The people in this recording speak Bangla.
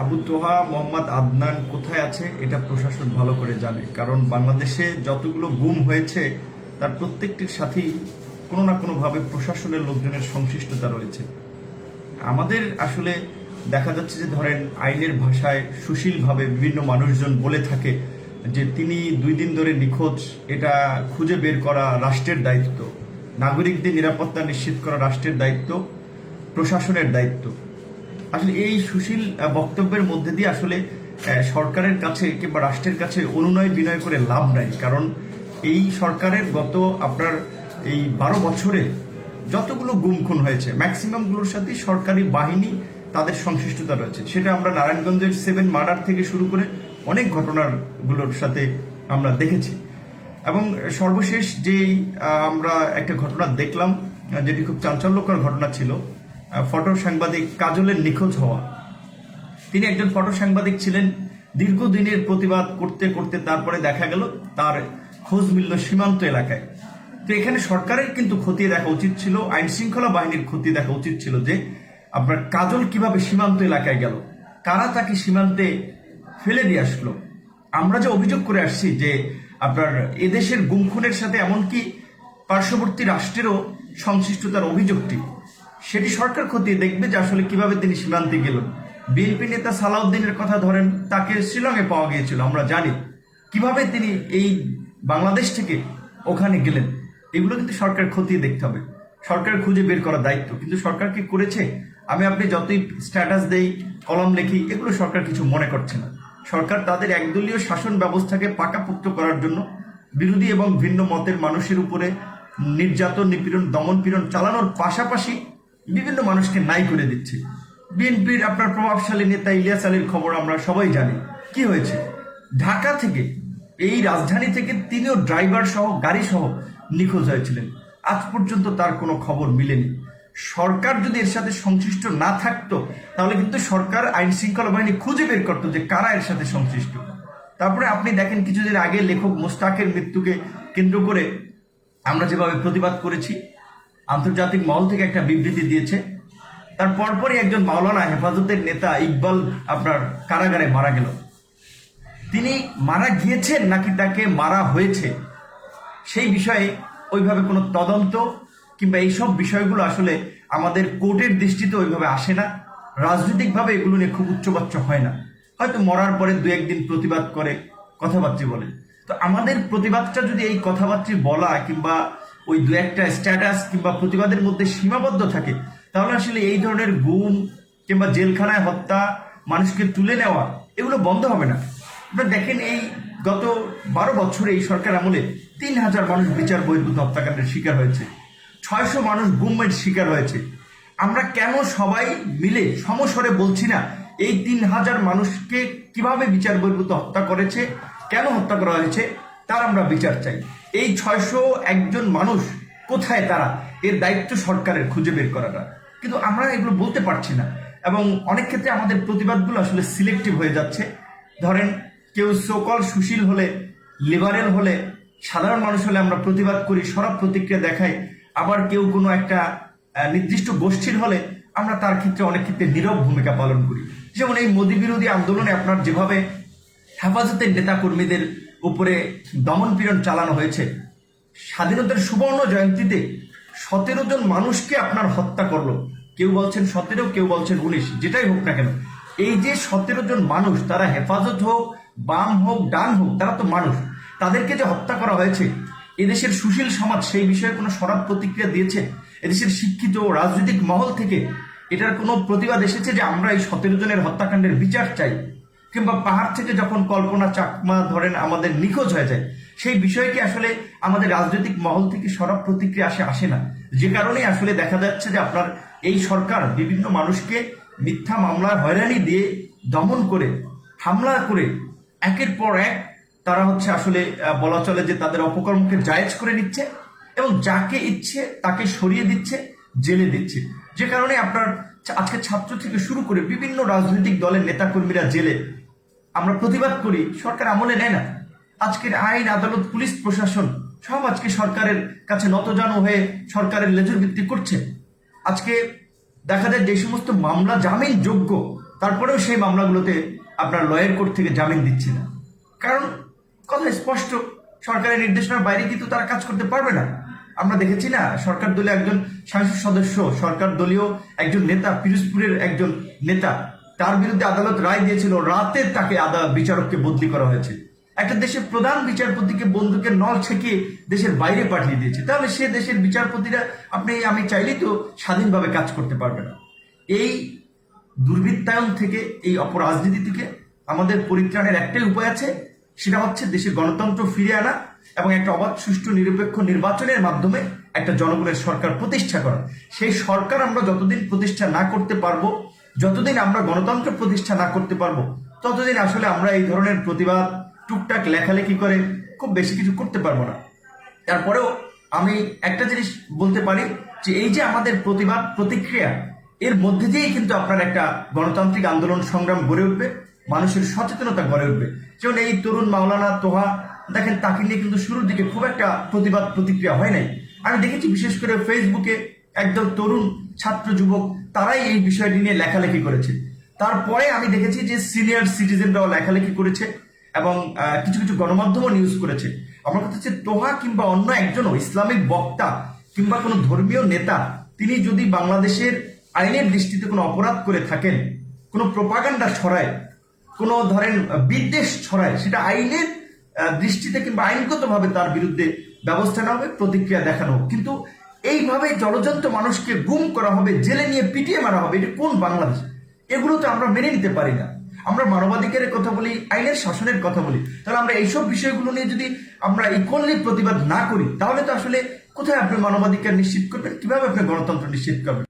আবু তোহা মোহাম্মদ আদনান কোথায় আছে এটা প্রশাসন ভালো করে জানে, কারণ বাংলাদেশে যতগুলো গুম হয়েছে তার প্রত্যেকটির সাথেই কোনো না কোনোভাবে প্রশাসনের লোকজনের সংশ্লিষ্টতা রয়েছে। আমাদের আসলে দেখা যাচ্ছে যে ধরেন আইনের ভাষায় সুশীলভাবে বিভিন্ন মানুষজন বলে থাকে যে তিনি 2 দিন ধরে নিখোঁজ, এটা খুঁজে বের করা রাষ্ট্রের দায়িত্ব, নাগরিকদের নিরাপত্তা নিশ্চিত করা রাষ্ট্রের দায়িত্ব, প্রশাসনের দায়িত্ব। আসলে এই সুশীল বক্তব্যের মধ্যে দিয়ে আসলে সরকারের কাছে কিংবা রাষ্ট্রের কাছে অনুনয় বিনয় করে লাভ নাই, কারণ এই সরকারের গত আপনার এই 12 বছরে যতগুলো গুম খুন হয়েছে ম্যাক্সিমামগুলোর সাথে সরকারি বাহিনী তাদের সংশ্লিষ্টতা রয়েছে। সেটা আমরা নারায়ণগঞ্জের 7 মার্ডার থেকে শুরু করে অনেক ঘটনাগুলোর সাথে আমরা দেখেছি। এবং সর্বশেষ যেই আমরা একটা ঘটনা দেখলাম, যেটি খুব চাঞ্চল্যকর ঘটনা ছিল, ফটো সাংবাদিক কাজলের নিখোঁজ হওয়া। তিনি একজন ফটো সাংবাদিক ছিলেন, দীর্ঘদিনের প্রতিবাদ করতে করতে তারপরে দেখা গেল তার খোঁজ মিলল সীমান্ত এলাকায়। তো এখানে সরকারের কিন্তু খতিয়ে দেখা উচিত ছিল, আইন শৃঙ্খলা বাহিনীর খতিয়ে দেখা উচিত ছিল যে আপনার কাজল কিভাবে সীমান্ত এলাকায় গেল, কারা তাকে সীমান্তে ফেলে দিয়ে আসলো। আমরা যে অভিযোগ করে আসছি যে আপনার এদেশের গুম খুনের সাথে এমনকি পার্শ্ববর্তী রাষ্ট্রেরও সংশ্লিষ্টতার অভিযোগটি, সেটি সরকার খতিয়ে দেখবে যে আসলে কিভাবে তিনি সীমান্তে গেলেন। বিএনপি নেতা সালাউদ্দিনের কথা ধরেন, তাকে শিলংয়ে পাওয়া গিয়েছিল, আমরা জানি কিভাবে তিনি এই বাংলাদেশ থেকে ওখানে গেলেন। এগুলো কিন্তু সরকার খতিয়ে দেখতে হবে, সরকার খুঁজে বের করার দায়িত্ব। কিন্তু সরকার কি করেছে? আমি আপনি যতই স্ট্যাটাস দেই, কলম লেখি, এগুলো সরকার কিছু মনে করছে না। সরকার তাদের একদলীয় শাসন ব্যবস্থাকে পাকাপোক্ত করার জন্য বিরোধী এবং ভিন্ন মতের মানুষের উপরে নির্যাতন, নিপীড়ন, দমন পীড়ন চালানোর পাশাপাশি বিভিন্ন মানুষকে নাই করে দিচ্ছে। বিএনপির আপনার প্রভাবশালী নেতা ইলিয়াস আলীর খবর আমরা সবাই জানি, কি হয়েছে। ঢাকা থেকে, এই রাজধানী থেকে তিনিও ড্রাইভার সহ গাড়ি সহ নিখোঁজ হয়েছিলেন। আজ পর্যন্ত তার কোনো খবর মিলেনি। সরকার যদি এর সাথে সংশ্লিষ্ট না থাকতো তাহলে কিন্তু সরকার আইন শৃঙ্খলা বাহিনী খুঁজে বের করতো যে কারা এর সাথে সংশ্লিষ্ট। তারপরে আপনি দেখেন কিছুদিন আগে লেখক মোস্তাকের মৃত্যুকে কেন্দ্র করে আমরা যেভাবে প্রতিবাদ করেছি, আন্তর্জাতিক মহল থেকে একটা বিবৃতি দিয়েছে। তার পরপরই একজন মাওলানা হেফাজতের নেতা ইকবাল আপনার কারাগারে মারা গেল। তিনি মারা গিয়েছেন নাকি তাকে মারা হয়েছে সেই বিষয়ে ওইভাবে কোনো তদন্ত কিংবা এইসব বিষয়গুলো আসলে আমাদের কোর্টের দৃষ্টিতে ওইভাবে আসে না। রাজনৈতিকভাবে এগুলো নিয়ে খুব উচ্চবাচ্য হয় না। হয়তো মরার পরে 2-1 দিন প্রতিবাদ করে, কথাবার্তা বলে। তো আমাদের প্রতিবাদটা যদি এই কথাবার্তা বলা কিংবা ওই 2-1টা স্ট্যাটাস কিংবা প্রতিবাদের মধ্যে সীমাবদ্ধ থাকে, তাহলে আসলে এই ধরনের গুম কিংবা জেলখানায় হত্যা, মানুষকে তুলে নেওয়া, এগুলো বন্ধ হবে না। আপনারা দেখেন এই গত 12 বছরে এই সরকার আমলে 3000 মানুষ বিচার বহির্ভূত হত্যাকাণ্ডের শিকার হয়েছে, 600 মানুষ গুমের শিকার হয়েছে। আমরা কেন সবাই মিলে সমস্বরে বলছি না এই 3000 মানুষকে কিভাবে বিচার বহির্ভূত হত্যা করেছে, কেন হত্যা করা হয়েছে, তার আমরা বিচার চাই। এই 601 মানুষ কোথায় তারা, এর দায়িত্ব সরকারের খুঁজে বের করাটা। কিন্তু আমরা এগুলো বলতে পারছি না, এবং অনেক ক্ষেত্রে আমাদের প্রতিবাদগুলো আসলে সিলেক্টিভ হয়ে যাচ্ছে। ধরেন কেউ সোকল সুশীল হলে, লিবারেল হলে, সাধারণ মানুষ হলে আমরা প্রতিবাদ করি, সরব প্রতিক্রিয়া দেখাই। আবার কেউ কোনো একটা নির্দিষ্ট গোষ্ঠীর হলে আমরা তার ক্ষেত্রে অনেক ক্ষেত্রে নীরব ভূমিকা পালন করি। যেমন এই মোদী বিরোধী আন্দোলনে আপনার যেভাবে হেফাজতের নেতা কর্মীদের উপরে দমন পীড়ন চালানো হয়েছে, স্বাধীনতার সুবর্ণ জয়ন্তীতে 17 জন মানুষকে আপনার হত্যা করলো। কেউ বলছেন 17, কেউ বলছেন 19, যেটাই হোক না কেন, এই যে 17 জন মানুষ, তারা হেফাজত হোক, বাম হোক, ডান হোক, তারা তো মানুষ। তাদেরকে যে হত্যা করা হয়েছে, এদেশের সুশীল সমাজ সেই বিষয়ে কোনো সরব প্রতিক্রিয়া দিয়েছে? এদেশের শিক্ষিত রাজনৈতিক মহল থেকে এটার কোনো প্রতিবাদ এসেছে যে আমরা এই 17 জনের হত্যাকাণ্ডের বিচার চাই? কিংবা পাহাড় থেকে যখন কল্পনা চাকমা ধরেন আমাদের নিখোঁজ হয়ে যায়, সেই বিষয়কে আসলে আমাদের রাজনৈতিক মহল থেকে সরব প্রতিক্রিয়া আসে না। যে কারণে আসলে দেখা যাচ্ছে যে আপনার এই সরকার বিভিন্ন মানুষকে মিথ্যা মামলার হয়রানি দিয়ে দমন করে, হামলা করে, একের পর এক তারা হচ্ছে আসলে বলা চলে যে তাদের অপকর্মকে জায়েজ করে নিচ্ছে এবং যাকে ইচ্ছে তাকে সরিয়ে দিচ্ছে, জেলে দিচ্ছে। যে কারণে আপনার আজকে ছাত্র থেকে শুরু করে বিভিন্ন রাজনৈতিক দলের নেতাকর্মীরা জেলে। আমরা প্রতিবাদ করি, সরকার আমলে নেয় না। আজকের আইন, আদালত, পুলিশ প্রশাসন সব আজকে সরকারের কাছে নতজানু হয়ে সরকারের লেজুর ভিত্তি করছে। আজকে দেখা যায় যে সমস্ত মামলা জামিন যোগ্য তারপরেও সেই মামলাগুলোতে আপনার লয়ার কোর্ট থেকে জামিন দিচ্ছে না। কারণ কথা স্পষ্ট, সরকারের নির্দেশনার বাইরে কিন্তু তারা কাজ করতে পারবে না। আমরা দেখেছি না, সরকার দলীয় একজন সংসদ সদস্য, সরকার দলীয় একজন নেতা, পিরোজপুরের একজন নেতা, তার বিরুদ্ধে আদালত রায় দিয়েছিল, রাতে তাকে বিচারককে বদলি করা হয়েছে। একটা দেশের প্রধান বিচারপতিকে বন্দুকের নল ছেঁকে দেশের বাইরে পাঠিয়ে দিয়েছে। তাহলে সে দেশের বিচারপতিরা আমি চাইলেই তো স্বাধীনভাবে কাজ করতে পারবে না। এই দুর্বৃত্তায়ন থেকে, এই অপরাজনীতি থেকে আমাদের পরিত্রাণের একটাই উপায় আছে, সেটা হচ্ছে দেশে গণতন্ত্র ফিরিয়ে আনা এবং একটা অবাধ, সুষ্ঠু, নিরপেক্ষ নির্বাচনের মাধ্যমে একটা জনগণের সরকার প্রতিষ্ঠা করা। সেই সরকার আমরা যতদিন প্রতিষ্ঠা না করতে পারবো, যতদিন আমরা গণতন্ত্র প্রতিষ্ঠা না করতে পারবো, ততদিন আসলে আমরা এই ধরনের প্রতিবাদ, টুকটাক লেখালেখি করে খুব বেশি কিছু করতে পারবো না। তারপরেও আমি একটা জিনিস বলতে পারি যে এই যে আমাদের প্রতিবাদ, প্রতিক্রিয়া, এর মধ্যে দিয়েই কিন্তু আপনার একটা গণতান্ত্রিক আন্দোলন সংগ্রাম গড়ে উঠবে, মানুষের সচেতনতা গড়ে উঠবে। যেমন এই তরুণ মাওলানা তোহা, দেখেন তাকে নিয়ে কিন্তু শুরুর দিকে খুব একটা প্রতিবাদ প্রতিক্রিয়া হয় নাই। আমি দেখেছি বিশেষ করে ফেসবুকে একদল তরুণ ছাত্র যুবক তারাই এই বিষয়টি নিয়ে লেখালেখি করেছে। তারপরে আমি দেখেছি যে সিনিয়র সিটিজেনরাও লেখালেখি করেছে এবং কিছু কিছু গণমাধ্যমও নিউজ করেছে। আমার কথা হচ্ছে তোহা কিংবা অন্য একজনও ইসলামিক বক্তা কিংবা কোনো ধর্মীয় নেতা, তিনি যদি বাংলাদেশের আইনের দৃষ্টিতে কোনো অপরাধ করে থাকেন, কোনো প্রোপাগান্ডা ছড়ায়, কোনো ধরেন বিদ্বেষ ছড়ায়, সেটা আইনের দৃষ্টিতে কিংবা আইনগতভাবে তার বিরুদ্ধে ব্যবস্থা নেওয়া হবে, প্রতিক্রিয়া দেখানো হবে। কিন্তু এইভাবে জলজন্ত মানুষকে গুম করা হবে, জেলে নিয়ে পিটিয়ে মারা হবে, এটা কোন বাংলাদেশ? এগুলো তো আমরা মেনে নিতে পারি না। আমরা মানবাধিকারের কথা বলি, আইনের শাসনের কথা বলি, তাহলে আমরা এইসব বিষয়গুলো নিয়ে যদি আমরা ইকুয়ালি প্রতিবাদ না করি, তাহলে তো আসলে কোথায় আপনি মানবাধিকার নিশ্চিত করবেন, কিভাবে আপনি গণতন্ত্র নিশ্চিত করবেন?